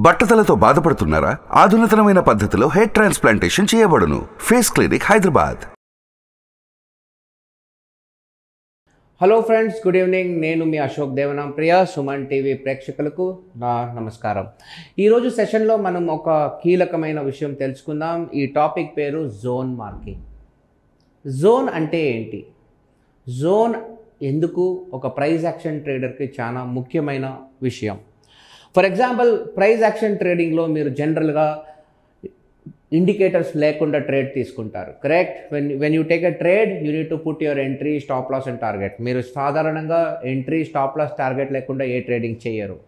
బట్టతలతో బాధపడుతున్నారా? ఆధునితనమైన పద్ధతిలో hair transplantation చేయబడును. Face clinic, Hyderabad. Hello friends, good evening. నేను మీ అశోక్ దేవనాంప్రియ. సుమన్ టీవీ ప్రేక్షకులకు నా నమస్కారం. ఈరోజు సెషన్లో మనం ఒక కీలకమైన విషయం తెలుసుకుందాం. ఈ టాపిక్ పేరు జోన్ మార్కింగ్. జోన్ అంటే ఏంటి? జోన్ ఎందుకు ఒక ప్రైస్ యాక్షన్ ట్రేడర్కి చాలా ముఖ్యమైన విషయం. ఫర్ ఎగ్జాంపుల్, ప్రైస్ యాక్షన్ ట్రేడింగ్లో మీరు జనరల్గా ఇండికేటర్స్ లేకుండా ట్రేడ్ తీసుకుంటారు, correct? When you take a trade you need to put your entry, stop loss and target. మీరు సాధారణంగా ఎంట్రీ, స్టాప్ లాస్, టార్గెట్ లేకుండా ఏ ట్రేడింగ్ చేయరు,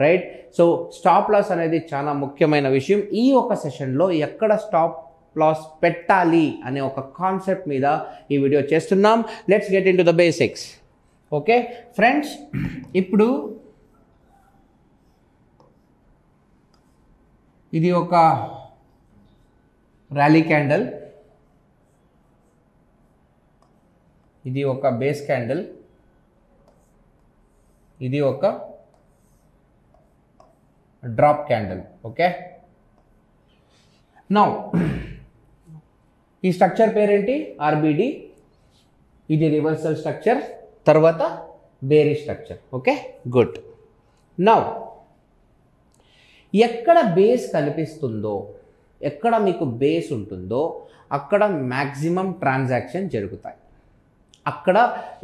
రైట్? సో స్టాప్ లాస్ అనేది చాలా ముఖ్యమైన విషయం. ఈ ఒక సెషన్లో ఎక్కడ స్టాప్ లాస్ పెట్టాలి అనే ఒక కాన్సెప్ట్ మీద ఈ వీడియో చేస్తున్నాం. Let's get in to the basics. Okay friends, ఇప్పుడు ఇది ఒక ర్యాలీ క్యాండిల్, ఇది ఒక బేస్ క్యాండిల్, ఇది ఒక డ్రాప్ క్యాండిల్. ఓకే, నౌ ఈ స్ట్రక్చర్ పేరేంటి? ఆర్బిడి. ఇది రివర్సల్ స్ట్రక్చర్, తర్వాత bearish structure. Okay, good. Now ఎక్కడ బేస్ కనిపిస్తుందో, ఎక్కడ మీకు బేస్ ఉంటుందో అక్కడ మ్యాక్సిమం ట్రాన్సాక్షన్ జరుగుతాయి, అక్కడ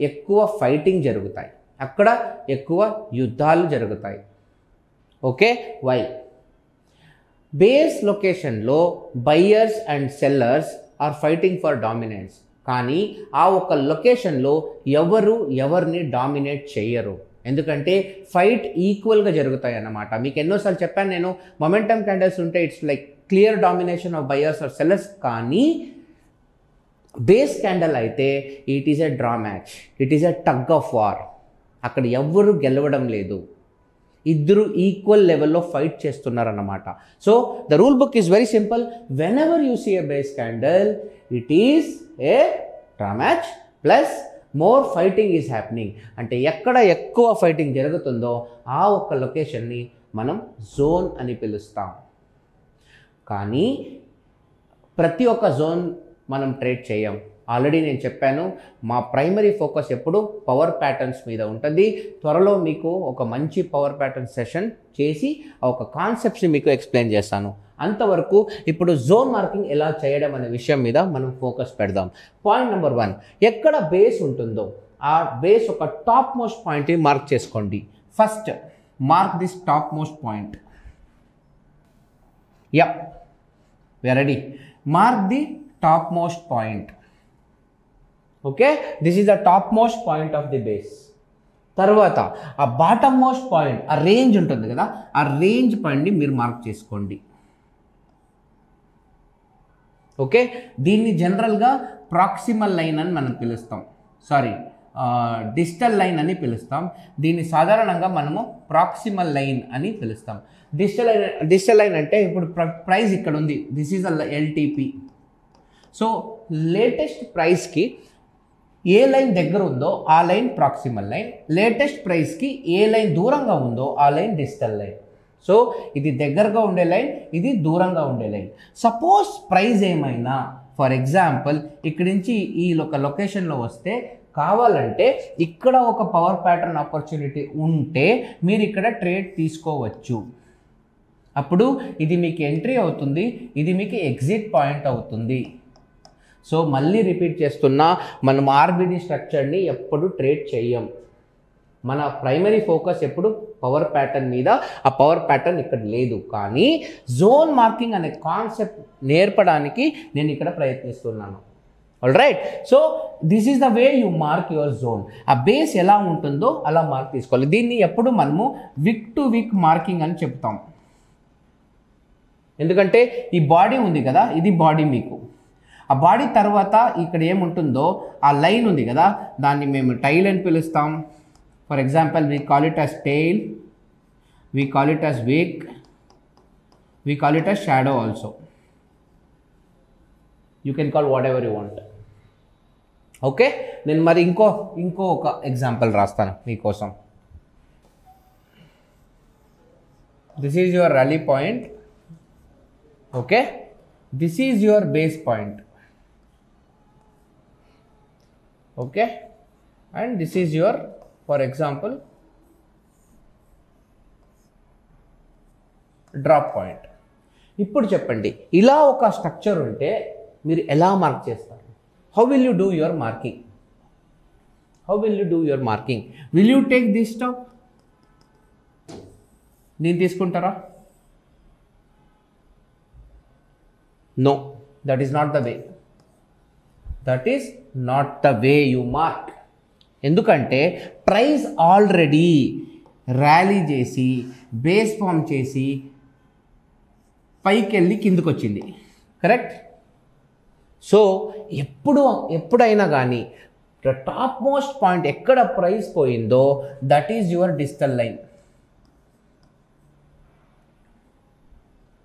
ఎక్కువ ఫైటింగ్ జరుగుతాయి, అక్కడ ఎక్కువ యుద్ధాలు జరుగుతాయి. Okay, why? బేస్ లొకేషన్లో buyers and sellers are fighting for dominance. కానీ ఆ ఒక లొకేషన్లో ఎవరిని డామినేట్ చేయరు, ఎందుకంటే ఫైట్ ఈక్వల్గా జరుగుతాయి అన్నమాట. మీకు ఎన్నోసార్లు చెప్పాను నేను, మొమెంటమ్ క్యాండిల్స్ ఉంటే it's like clear domination of buyers or sellers. కానీ బేస్ క్యాండిల్ అయితే it is a draw match, it is a tug of war. అక్కడ ఎవ్వరు గెలవడం లేదు, ఇద్దరు ఈక్వల్ లెవెల్లో ఫైట్ చేస్తున్నారన్నమాట. So the rule book is very simple. Whenever you see a base candle, it is a draw match plus more fighting is happening. అంటే ఎక్కడ ఎక్కువ ఫైటింగ్ జరుగుతుందో ఆ ఒక్క లొకేషన్ని మనం జోన్ అని పిలుస్తాం. కానీ ప్రతి ఒక్క జోన్ మనం ట్రేడ్ చేయం. ఆల్రెడీ నేను చెప్పాను, మా ప్రైమరీ ఫోకస్ ఎప్పుడు పవర్ ప్యాటర్న్స్ మీద ఉంటుంది. త్వరలో మీకు ఒక మంచి పవర్ ప్యాటర్న్ సెషన్ చేసి ఆ ఒక కాన్సెప్ట్స్ని మీకు ఎక్స్ప్లెయిన్ చేస్తాను. అంతవరకు ఇప్పుడు జోన్ మార్కింగ్ ఎలా చేయడం అనే విషయం మీద మనం ఫోకస్ పెడదాం. పాయింట్ నెంబర్ 1, ఎక్కడ బేస్ ఉంటుందో ఆ బేస్ ఒక టాప్ మోస్ట్ పాయింట్ని మార్క్ చేసుకోండి. First mark this top most point. Yup, we are ready. Mark the topmost point. Okay, this is the topmost point of the base. తర్వాత ఆ bottom most point, ఆ range ఉంటుంది కదా, ఆ range పాయింట్ని మీరు మార్క్ చేసుకోండి. ఓకే, దీన్ని జనరల్గా ప్రాక్సిమల్ లైన్ అని మనం పిలుస్తాం, సారీ డిజిటల్ లైన్ అని పిలుస్తాం. దీన్ని సాధారణంగా మనము ప్రాక్సిమల్ లైన్ అని పిలుస్తాం. డిజిటల్ లైన్ అంటే ఇప్పుడు ప్రైస్ ఇక్కడ ఉంది, this is LTP. So latest ప్రైస్కి ఏ లైన్ దగ్గర ఉందో ఆ లైన్ ప్రాక్సిమల్ లైన్, లేటెస్ట్ ప్రైస్కి ఏ లైన్ దూరంగా ఉందో ఆ లైన్ డిజిటల్ లైన్. సో ఇది దగ్గరగా ఉండే లైన్, ఇది దూరంగా ఉండే లైన్. సపోజ్ ప్రైస్ ఏమైనా ఫర్ ఎగ్జాంపుల్ ఇక్కడి నుంచి ఈ ఒక లొకేషన్లో వస్తే, కావాలంటే ఇక్కడ ఒక పవర్ ప్యాటర్న్ ఆపర్చునిటీ ఉంటే మీరు ఇక్కడ ట్రేడ్ తీసుకోవచ్చు. అప్పుడు ఇది మీకు ఎంట్రీ అవుతుంది, ఇది మీకు ఎగ్జిట్ పాయింట్ అవుతుంది. సో మళ్ళీ రిపీట్ చేస్తున్నా, మనం ఆర్బిడి స్ట్రక్చర్ని ఎప్పుడు ట్రేడ్ చేయం. మన ప్రైమరీ ఫోకస్ ఎప్పుడు పవర్ ప్యాటర్న్ మీద. ఆ పవర్ ప్యాటర్న్ ఇక్కడ లేదు, కానీ జోన్ మార్కింగ్ అనే కాన్సెప్ట్ నేర్పడానికి నేను ఇక్కడ ప్రయత్నిస్తున్నాను. All right, so this is the way you mark your zone. ఆ బేస్ ఎలా ఉంటుందో అలా మార్క్ తీసుకోవాలి. దీన్ని ఎప్పుడు మనము విక్ టు విక్ మార్కింగ్ అని చెప్తాం. ఎందుకంటే ఈ బాడీ ఉంది కదా, ఇది బాడీ మీకు. ఆ బాడీ తర్వాత ఇక్కడ ఏముంటుందో ఆ లైన్ ఉంది కదా, దాన్ని మేము టైల్ అని పిలుస్తాం. For example we call it as tail, we call it as wick, we call it as shadow also. You can call whatever you want. Okay, నేను మరి ఇంకో ఒక ఎగ్జాంపుల్ రాస్తాను మీకోసం. this is your rally point, okay, this is your base point, okay, and this is your, for example, drop point. ఇప్పుడు చెప్పండి, ఇలా ఒక స్ట్రక్చర్ ఉంటే మీరు ఎలా మార్క్ చేస్తారు? How will you do your marking? How will you do your marking? Will you take this stop? దీన్ని తీసుకుంటారా? No, that is not the way. That is not the way you mark. ఎందుకంటే price already rally చేసి base form చేసి పైకి వెళ్ళి కిందకు వచ్చింది, correct? So ఎప్పుడైనా కానీ ద టాప్ మోస్ట్ పాయింట్ ఎక్కడ ప్రైస్ పోయిందో that is your digital line.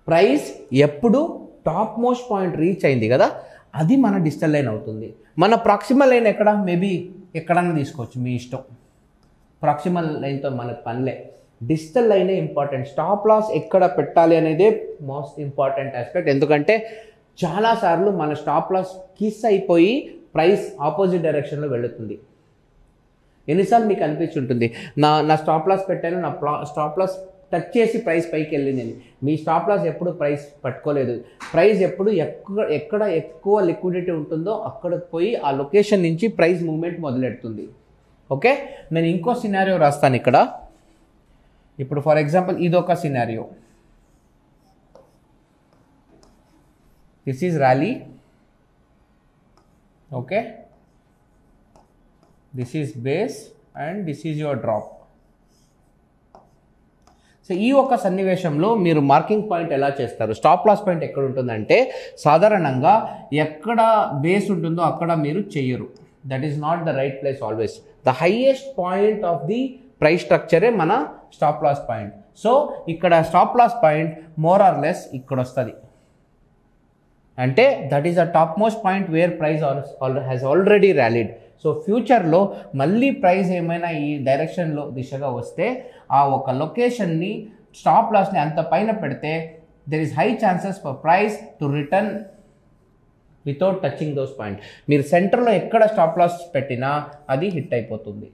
Price ఎప్పుడు టాప్ మోస్ట్ పాయింట్ రీచ్ అయింది కదా, అది మన డిజిటల్ లైన్ అవుతుంది. మన ప్రాక్సిమల్ లైన్ ఎక్కడ? మేబీ ఎక్కడన్నా తీసుకోవచ్చు, మీ ఇష్టం. ప్రాక్సిమల్ లైన్తో మనకు పనిలే, డిజిటల్ లైనే ఇంపార్టెంట్. స్టాప్ లాస్ ఎక్కడ పెట్టాలి అనేదే మోస్ట్ ఇంపార్టెంట్ ఆస్పెక్ట్. ఎందుకంటే చాలాసార్లు మన స్టాప్ లాస్ కిస్ అయిపోయి ప్రైస్ ఆపోజిట్ డైరెక్షన్లో వెళుతుంది. ఎన్నిసార్లు మీకు అనిపించుంటుంది, నా స్టాప్ లాస్ పెట్టాను, నా స్టాప్ లాస్ టచ్ చేసి ప్రైస్ పైకి వెళ్ళింది. మీ స్టాప్ లాస్ ఎప్పుడు ప్రైస్ పట్టుకోలేదు. ప్రైస్ ఎప్పుడు ఎక్కడ ఎక్కువ లిక్విడిటీ ఉంటుందో అక్కడికి పోయి ఆ లొకేషన్ నుంచి ప్రైస్ మూవ్మెంట్ మొదలెడుతుంది. ఓకే, నేను ఇంకో సినారియో రాస్తాను ఇక్కడ. ఇప్పుడు ఫర్ ఎగ్జాంపుల్ ఇదొక scenario. This is rally, okay, this is base and this is your drop. So ఈ ఒక సన్నివేశంలో మీరు మార్కింగ్ పాయింట్ ఎలా చేస్తారు? స్టాప్ లాస్ పాయింట్ ఎక్కడ ఉంటుందంటే సాధారణంగా ఎక్కడ బేస్ ఉంటుందో అక్కడ మీరు చెయ్యరు. That is not the right place always. The highest point of the price స్ట్రక్చరే మన స్టాప్ లాస్ పాయింట్. సో ఇక్కడ stop loss point more or less ఇక్కడ వస్తుంది. అంటే that is the top most point where price has already rallied. So ఫ్యూచర్లో మళ్ళీ price ఏమైనా ఈ డైరెక్షన్లో దిశగా వస్తే ఆ ఒక లొకేషన్ని స్టాప్ లాస్ని అంత పైన పెడితే there is high chances for price to return without touching those point. మీరు సెంటర్లో ఎక్కడ స్టాప్ లాస్ పెట్టినా అది హిట్ అయిపోతుంది.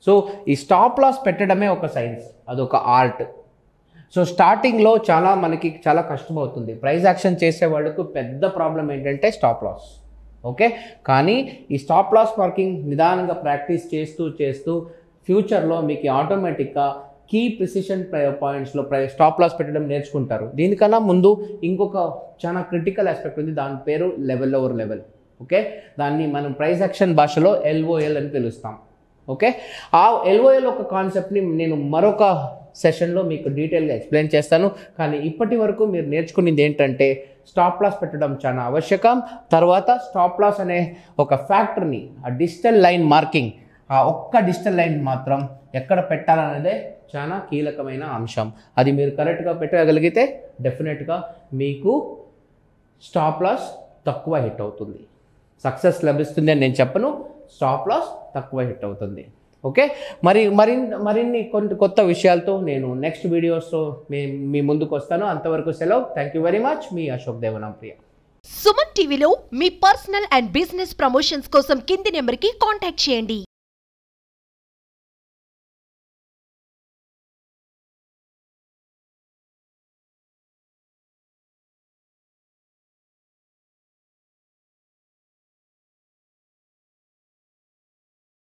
సో ఈ స్టాప్ లాస్ పెట్టడమే ఒక సైన్స్, అదొక ఆర్ట్. సో స్టార్టింగ్లో మనకి చాలా కష్టం అవుతుంది. ప్రైస్ యాక్షన్ చేసే వాళ్ళకు పెద్ద ప్రాబ్లం ఏంటంటే స్టాప్ లాస్. ఓకే, కానీ ఈ స్టాప్ లాస్ మార్కింగ్ నిదానంగా ప్రాక్టీస్ చేస్తూ ఫ్యూచర్లో మీకు ఆటోమేటిక్గా కీ ప్రిసిషన్ పాయింట్స్లో స్టాప్ లాస్ పెట్టడం నేర్చుకుంటారు. దీనికన్నా ముందు ఇంకొక చాలా క్రిటికల్ ఆస్పెక్ట్ ఉంది, దాని పేరు లెవెల్ ఓవర్ లెవెల్. ఓకే, దాన్ని మనం ప్రైస్ యాక్షన్ భాషలో LOL అని పిలుస్తాం. ఓకే, ఆ LOL ఒక కాన్సెప్ట్ని నేను మరొక సెషన్లో మీకు డీటెయిల్గా ఎక్స్ప్లెయిన్ చేస్తాను. కానీ ఇప్పటి వరకు మీరు నేర్చుకునేది ఏంటంటే స్టాప్ లాస్ పెట్టడం చాలా ఆవశ్యకం. తర్వాత స్టాప్ లాస్ అనే ఒక ఫ్యాక్టర్ని, ఆ డిజిటల్ లైన్ మార్కింగ్, ఆ ఒక్క డిజిటల్ లైన్ మాత్రం ఎక్కడ పెట్టాలనేదే చాలా కీలకమైన అంశం. అది మీరు కరెక్ట్గా పెట్టగలిగితే డెఫినెట్గా మీకు స్టాప్ లాస్ తక్కువ హిట్ అవుతుంది. సక్సెస్ లభిస్తుంది అని నేను చెప్పను, స్టాప్ లాస్ తక్కువ హిట్ అవుతుంది. ఓకే, మరిన్ని కొత్త విషయాలతో నేను నెక్స్ట్ వీడియోస్లో మీ ముందుకు వస్తాను. అంతవరకు సెలవు. Thank you very much. మీ అశోక్ దేవనాంప్రియ. సుమన్ టీవీలో మీ పర్సనల్ అండ్ బిజినెస్ ప్రమోషన్స్ కోసం కింది నెంబర్కి కాంటాక్ట్ చేయండి.